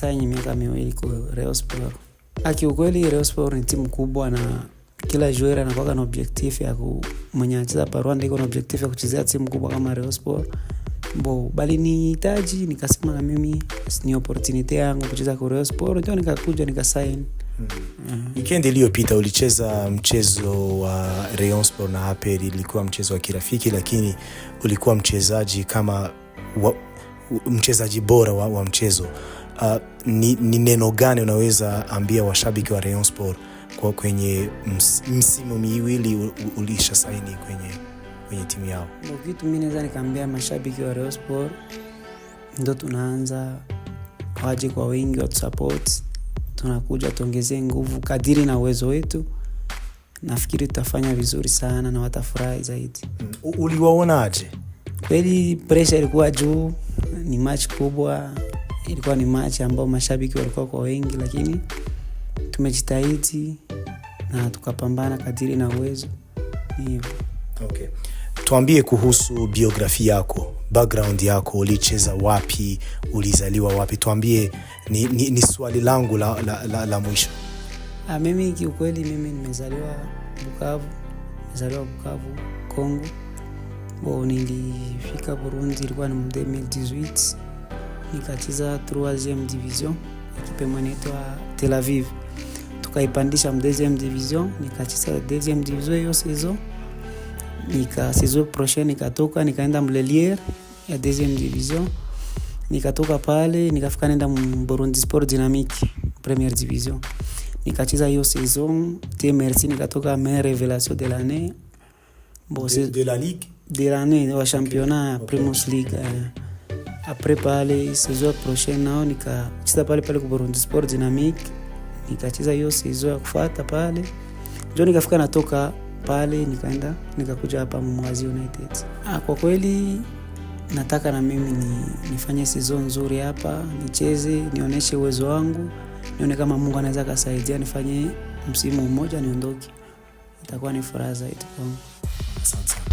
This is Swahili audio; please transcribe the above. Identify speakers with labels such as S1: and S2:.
S1: nikasaini miaka 2 kwa Rayon Sport. Kiukweli Rayon Sport ni timu kubwa na kila joueur anakuwa na objective ya mwenye anacheza pa Rwanda iko na objective ya kuchezea timu kubwa kama Rayon Sport. Bali nihitaji nikasema na mimi ni opportunity yangu kucheza kwa Rayon Sport, ndio nikakuja nikasign.
S2: Weekend iliyopita ulicheza mchezo wa Rayon Sport na APR, ilikuwa mchezo wa kirafiki lakini ulikuwa mchezaji kama mchezaji bora wa mchezo. Ni neno gani unaweza ambia washabiki wa Rayon Sport kwa kwenye msimu miwili ulisha saini kwenye timu yao?
S1: Kitu mimi naweza nikamwambia mashabiki wa Rayon Sport, ndio tunaanza, waje kwa wingi wa support, tunakuja tuongezee nguvu kadiri na uwezo wetu. Nafikiri tutafanya vizuri sana na watafurahi zaidi.
S2: Uliwaonaje?
S1: Kweli pressure ilikuwa juu, ni match kubwa, ilikuwa ni match ambao mashabiki walikuwa kwa wengi, lakini tumejitahidi na tukapambana kadiri na uwezo.
S2: Okay. Tuambie kuhusu biografia yako, background yako, ulicheza wapi, ulizaliwa wapi? Tuambie, ni swali langu la mwisho.
S1: Mimi kiukweli nimezaliwa Bukavu, Kongo. Nilifika Burundi ilikuwa ni 2018. Nikacheza 3e division, equipe inaitwa Tel Aviv. Tukaipandisha 2e division, nikacheza 2e division hiyo saison. Saison prochaine nikatoka nikaenda Mlelier ya 2e division. Nikatoka pale nikafika nenda Burundi Sport Dynamique première division. Nikacheza hiyo saison, Merci nikatoka meilleure révélation de l'année.
S2: De la ligue
S1: de l'année wa championnat Primus League. Après pale saison prochaine nao nikacheza pale kwa Burundi Sport Dynamique. Nikacheza hiyo saison ya kufuata pale. Ndio nikafika natoka pale nikaenda nikakuja hapa Mwazi United. Kwa kweli nataka na mimi nifanye season nzuri hapa, nicheze, nionyeshe uwezo wangu, nione kama Mungu anaweza kusaidia nifanye msimu mmoja niondoke. Itakuwa ni furaha zaidi kwangu.
S2: Asante.